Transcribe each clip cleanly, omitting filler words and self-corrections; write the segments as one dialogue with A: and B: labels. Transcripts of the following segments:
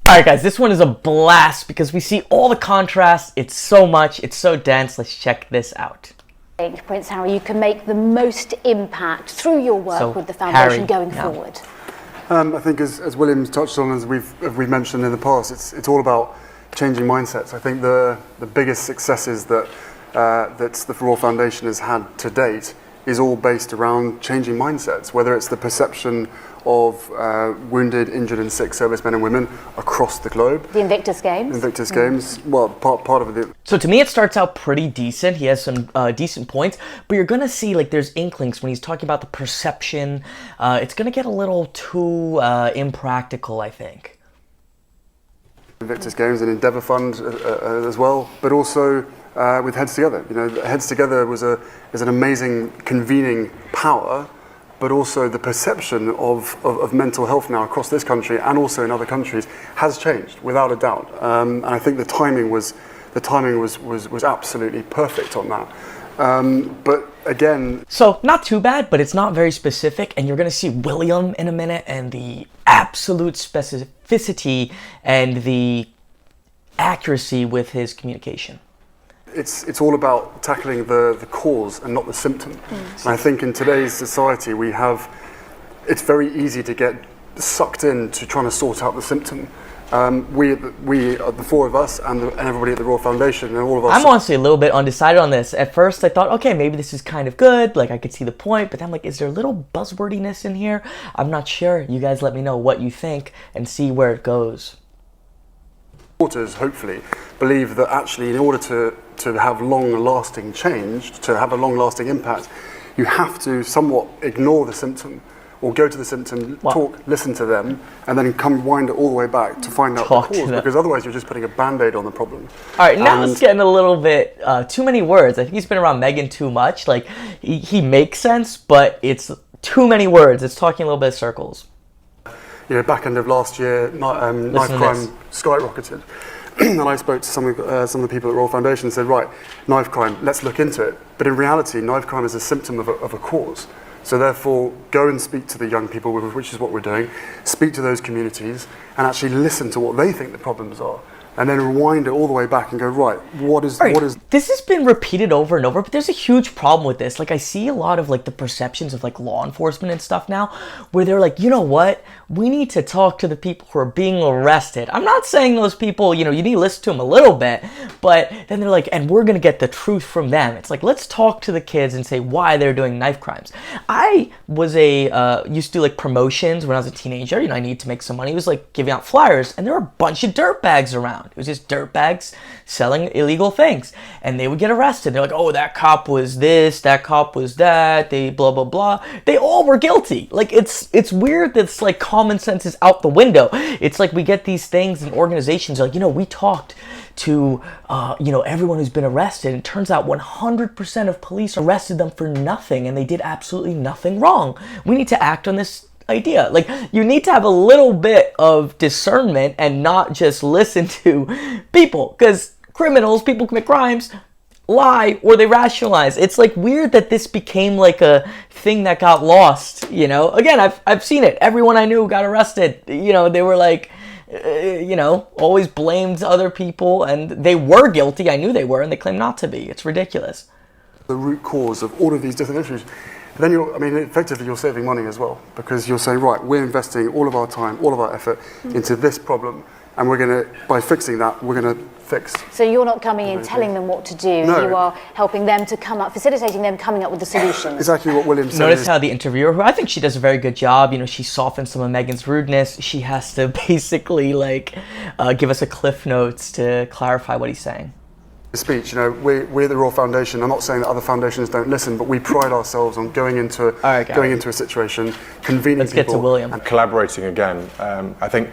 A: Alright guys, this one is a blast because we see all the contrast. It's so much, it's so dense. Let's check this out.
B: Prince Harry, you can make the most impact through your work with the foundation going forward.
C: I think as William's touched on, as we've mentioned in the past, it's all about changing mindsets. I think the biggest successes that the Royal Foundation has had to date is all based around changing mindsets, whether it's the perception of wounded, injured and sick servicemen and women across the globe.
B: The Invictus Games.
C: Invictus Games, well, part of it.
A: So to me it starts out pretty decent. He has some decent points, but you're gonna see like there's inklings when he's talking about the perception. It's gonna get a little too impractical, I think.
C: Invictus Games and Endeavour Fund as well, but also with Heads Together. You know, Heads Together is an amazing convening power, but also the perception of mental health now across this country and also in other countries has changed without a doubt. And I think the timing was absolutely perfect on that. But again,
A: so not too bad, but it's not very specific, and you're gonna see William in a minute and the absolute specificity and the accuracy with his communication.
C: It's all about tackling the cause and not the symptom. And I think in today's society it's very easy to get sucked into trying to sort out the symptom. We the four of us and everybody at the Royal Foundation and all of us.
A: I'm honestly a little bit undecided on this. At first I thought, okay, maybe this is kind of good, like I could see the point, but then I'm like, is there a little buzzwordiness in here? I'm not sure. You guys let me know what you think and see where it goes.
C: Supporters hopefully believe that actually in order to have long-lasting change, to have a long-lasting impact, you have to somewhat ignore the symptom or go to the symptom, talk, listen to them, and then wind it all the way back to find out the cause, because otherwise you're just putting a band-aid on the problem.
A: All right, now it's getting a little bit too many words. I think he's been around Meghan too much. Like, he makes sense, but it's too many words. It's talking a little bit of circles.
C: You know, back end of last year, knife crime skyrocketed. And I spoke to some of the people at Royal Foundation and said, right, knife crime, let's look into it. But in reality, knife crime is a symptom of a cause. So therefore, go and speak to the young people, which is what we're doing, speak to those communities and actually listen to what they think the problems are. And then rewind it all the way back and go, right, what is...
A: This has been repeated over and over, but there's a huge problem with this. Like, I see a lot of, like, the perceptions of, like, law enforcement and stuff now, where they're like, you know what? We need to talk to the people who are being arrested. I'm not saying those people, you know, you need to listen to them a little bit, but then they're like, and we're going to get the truth from them. It's like, let's talk to the kids and say why they're doing knife crimes. I was used to do, like, promotions when I was a teenager. You know, I needed to make some money. It was, like, giving out flyers, and there were a bunch of dirtbags around. It was just dirtbags selling illegal things. And they would get arrested. They're like, oh, that cop was this, that cop was that, they blah, blah, blah. They all were guilty. Like, it's weird that it's like common sense is out the window. It's like we get these things and organizations like, you know, we talked to, you know, everyone who's been arrested. And it turns out 100% of police arrested them for nothing and they did absolutely nothing wrong. We need to act on this idea. Like, you need to have a little bit of discernment and not just listen to people, because people commit crimes, lie, or they rationalize. It's like weird that this became like a thing that got lost, you know. Again, I've seen it. Everyone I knew got arrested. You know, they were like, you know, always blamed other people, and they were guilty. I knew they were, and they claim not to be. It's ridiculous.
C: The root cause of all of these different issues. Then effectively you're saving money as well, because you're saying, right, we're investing all of our time, all of our effort into this problem, and by fixing that, we're going to fix.
B: So you're not coming in telling them what to do,
C: no.
B: You are helping them to facilitating them coming up with the solutions.
C: Exactly what William said.
A: Notice how the interviewer, who I think she does a very good job, you know, she softens some of Meghan's rudeness. She has to basically like give us a cliff notes to clarify what he's saying.
C: Speech, you know, we're the Royal Foundation. I'm not saying that other foundations don't listen, but we pride ourselves on going into a situation, convening
A: Let's
C: people.
A: get to William.
D: And collaborating again. I think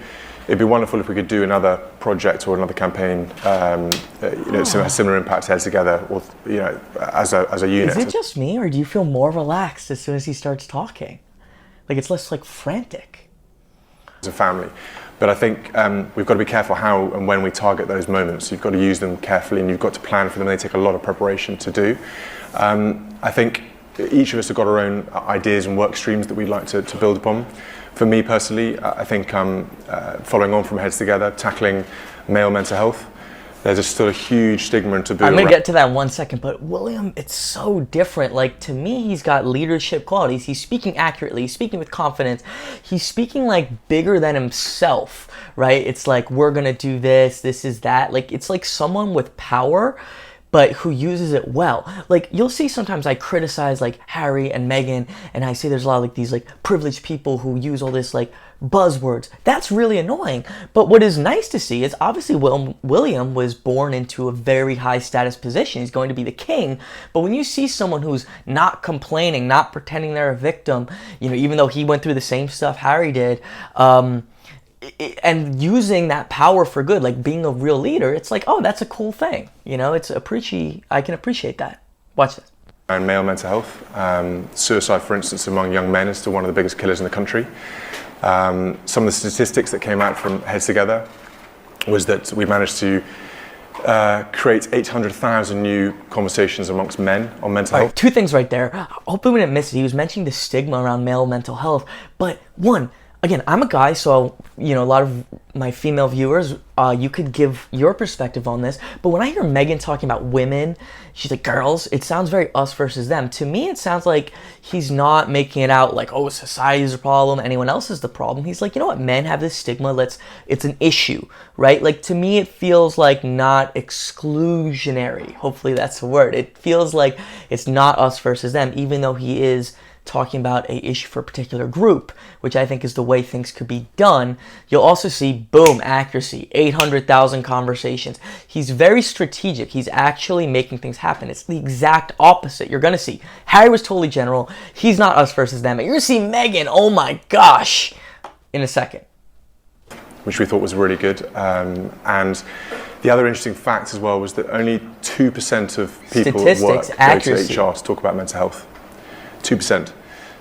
D: it'd be wonderful if we could do another project or another campaign, you know, similar impact Heads Together, or you know, as a unit.
A: Is it just me, or do you feel more relaxed as soon as he starts talking? Like, it's less like frantic.
D: As a family. But I think we've got to be careful how and when we target those moments. You've got to use them carefully and you've got to plan for them. They take a lot of preparation to do. I think each of us have got our own ideas and work streams that we'd like to build upon. For me personally, I think following on from Heads Together, tackling male mental health, there's still a huge stigma and taboo.
A: I'm going to get to that in 1 second, but William, it's so different. Like, to me, he's got leadership qualities. He's speaking accurately. He's speaking with confidence. He's speaking, like, bigger than himself, right? It's like, we're going to do this is that. Like, it's like someone with power, but who uses it well. Like, you'll see sometimes I criticize, like, Harry and Meghan, and I say there's a lot of, like, these, like, privileged people who use all this, like, buzzwords. That's really annoying. But what is nice to see is obviously William was born into a very high status position. He's going to be the king. But when you see someone who's not complaining, not pretending they're a victim, you know, even though he went through the same stuff Harry did, and using that power for good, like being a real leader, it's like, oh, that's a cool thing. You know, I can appreciate that. Watch this.
D: And male mental health. Suicide, for instance, among young men is still one of the biggest killers in the country. Some of the statistics that came out from Heads Together was that we managed to create 800,000 new conversations amongst men on mental health.
A: Two things right there. Hopefully we didn't miss it. He was mentioning the stigma around male mental health. But one, again, I'm a guy, so, you know, a lot of my female viewers, you could give your perspective on this. But when I hear Meghan talking about women, she's like, girls, it sounds very us versus them. To me, it sounds like he's not making it out like, oh, society's a problem, anyone else is the problem. He's like, you know what, men have this stigma, it's an issue, right? Like, to me, it feels like not exclusionary. Hopefully that's the word. It feels like it's not us versus them, even though he is talking about a issue for a particular group, which I think is the way things could be done. You'll also see, boom, accuracy, 800,000 conversations. He's very strategic. He's actually making things happen. It's the exact opposite. You're going to see Harry was totally general. He's not us versus them. And you're going to see Meghan, oh my gosh, in a second.
D: Which we thought was really good. And the other interesting fact as well was that only 2% of people at work go to HR to talk about mental health. 2%.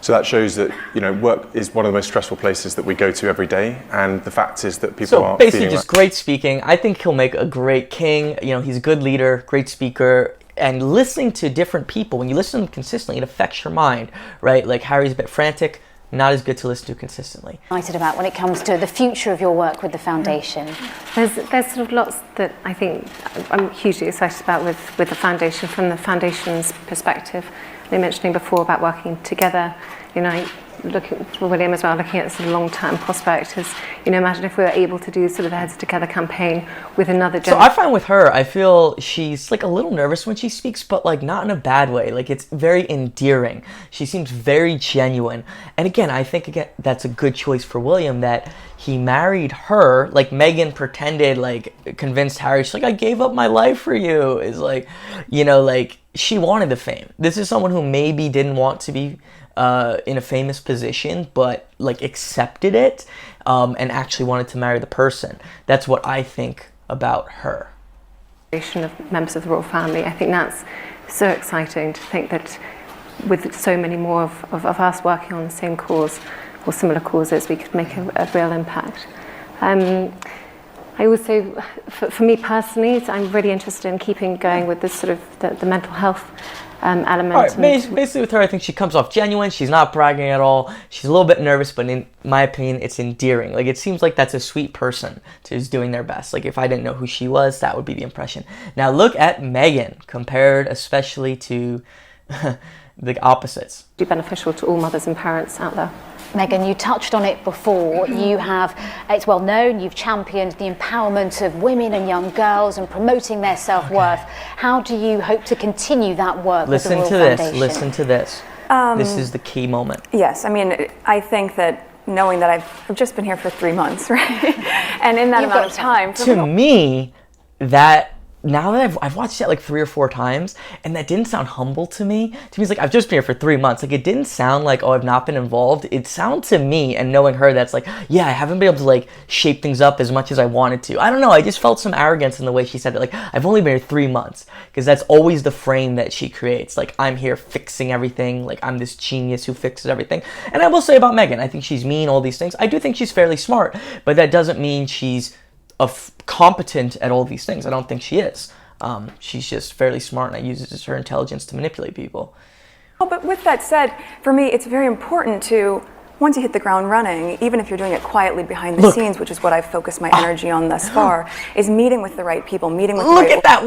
D: So that shows that, you know, work is one of the most stressful places that we go to every day, and the fact is that people aren't
A: basically just great speaking. I think he'll make a great king. You know, he's a good leader, great speaker, and listening to different people, when you listen to them consistently, it affects your mind, right? Like, Harry's a bit frantic, not as good to listen to consistently.
B: Excited about when it comes to the future of your work with the foundation?
E: There's sort of lots that I think I'm hugely excited about with the foundation, from the foundation's perspective. They mentioning before about working together, you know, looking for William as well, looking at sort of long-term prospect is, you know, imagine if we were able to do sort of the Heads Together campaign with another
A: So I find with her, I feel she's like a little nervous when she speaks, but like not in a bad way. Like, it's very endearing. She seems very genuine. And again, I think that's a good choice for William, that he married her. Like, Meghan pretended, like, convinced Harry, she's like, I gave up my life for you. Is like, you know, like, she wanted the fame. This is someone who maybe didn't want to be in a famous position, but like accepted it and actually wanted to marry the person. That's what I think about her.
E: Of members of the royal family, I think that's so exciting to think that with so many more of us working on the same cause or similar causes, we could make a real impact. I also, for me personally, I'm really interested in keeping going with this sort of the mental health element.
A: All right, basically with her, I think she comes off genuine. She's not bragging at all. She's a little bit nervous, but in my opinion, it's endearing. Like, it seems like that's a sweet person who's doing their best. Like, if I didn't know who she was, that would be the impression. Now look at Meghan, compared especially to the opposites.
E: Be beneficial to all mothers and parents out there.
B: Meghan, you touched on it before. It's well known, you've championed the empowerment of women and young girls and promoting their self-worth. How do you hope to continue that work with the Royal Foundation?
A: Listen to this. This is the key moment.
F: Yes, I mean, I think that knowing that I've just been here for 3 mons, right? And in that amount of time.
A: To me, that... Now that I've watched it like 3 or 4 times, and that didn't sound humble to me. To me, it's like, I've just been here for 3 months. Like, it didn't sound like, oh, I've not been involved. It sounded to me, and knowing her, that's like, yeah, I haven't been able to like shape things up as much as I wanted to. I don't know. I just felt some arrogance in the way she said it. Like, I've only been here 3 months, because that's always the frame that she creates. Like, I'm here fixing everything. Like, I'm this genius who fixes everything. And I will say about Meghan, I think she's mean, all these things. I do think she's fairly smart, but that doesn't mean she's competent at all these things. I don't think she is. She's just fairly smart, and uses her intelligence to manipulate people.
F: Oh, but with that said, for me, it's very important to once you hit the ground running, even if you're doing it quietly behind the scenes, which is what I've focused my energy on thus far, is meeting with the right people, meeting with the right...
A: Look at that,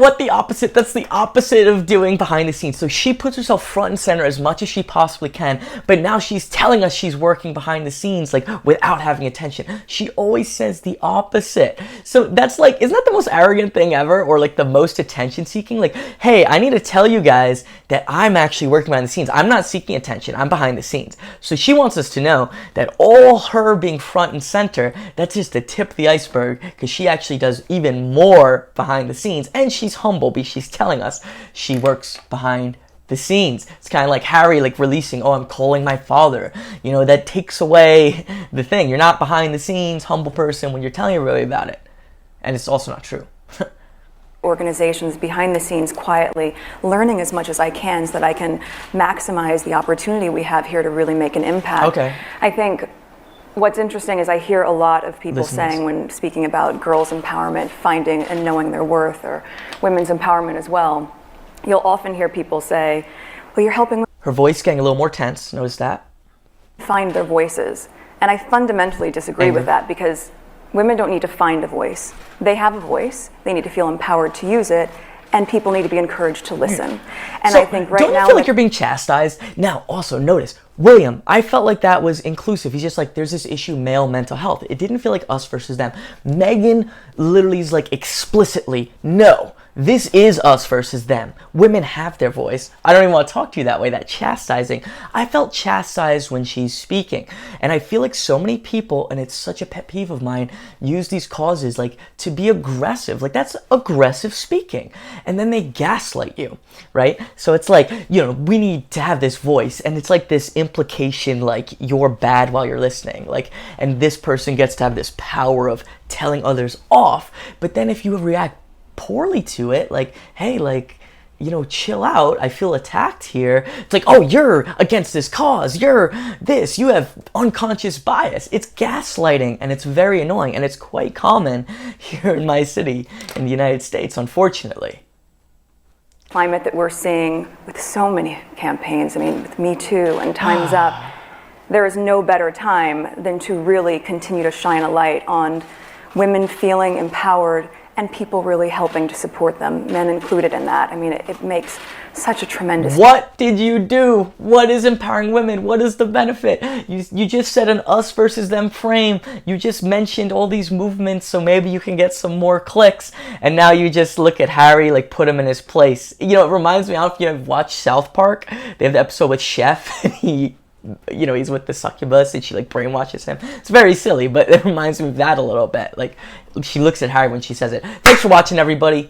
A: that's the opposite of doing behind the scenes. So she puts herself front and center as much as she possibly can, but now she's telling us she's working behind the scenes, like, without having attention. She always says the opposite. So that's like, isn't that the most arrogant thing ever? Or like the most attention seeking? Like, hey, I need to tell you guys that I'm actually working behind the scenes. I'm not seeking attention, I'm behind the scenes. So she wants us to know that all her being front and center, that's just the tip of the iceberg, because she actually does even more behind the scenes, and she's humble because she's telling us she works behind the scenes. It's kind of like Harry like releasing, oh, I'm calling my father. You know, that takes away the thing. You're not behind the scenes, humble person when you're telling everybody about it. And it's also not true.
F: Organizations behind the scenes quietly, learning as much as I can so that I can maximize the opportunity we have here to really make an impact.
A: Okay.
F: I think what's interesting is I hear a lot of people saying when speaking about girls' empowerment, finding and knowing their worth, or women's empowerment as well, you'll often hear people say, well, you're helping
A: her voice getting a little more tense, notice that?
F: Find their voices. And I fundamentally disagree with that, because women don't need to find a voice. They have a voice. They need to feel empowered to use it, and people need to be encouraged to listen. And
A: so
F: I think right
A: don't
F: now...
A: you feel like you're being chastised? Now, also, notice, William, I felt like that was inclusive. He's just like, there's this issue, male mental health. It didn't feel like us versus them. Meghan literally is like explicitly, no, this is us versus them. Women have their voice. I don't even want to talk to you that way, that chastising. I felt chastised when she's speaking. And I feel like so many people, and it's such a pet peeve of mine, use these causes like to be aggressive. Like, that's aggressive speaking. And then they gaslight you, right? So it's like, you know, we need to have this voice. And it's like this implication like you're bad while you're listening. Like, and this person gets to have this power of telling others off. But then if you react poorly to it, like, hey, like, you know, chill out, I feel attacked here. It's like, oh, you're against this cause, you're this, you have unconscious bias. It's gaslighting, and it's very annoying, and it's quite common here in my city in the United States, unfortunately.
F: Climate that we're seeing with so many campaigns, I mean, with Me Too and Time's Up, there is no better time than to really continue to shine a light on women feeling empowered and people really helping to support them, men included in that. I mean, it makes such a tremendous...
A: What did you do? What is empowering women? What is the benefit? You just said an us versus them frame. You just mentioned all these movements so maybe you can get some more clicks. And now you just look at Harry, like, put him in his place. You know, it reminds me, I don't know if you have watched South Park. They have the episode with Chef, and he's with the succubus and she like brainwashes him. It's very silly, but it reminds me of that a little bit. Like, she looks at Harry when she says it. Thanks for watching, everybody.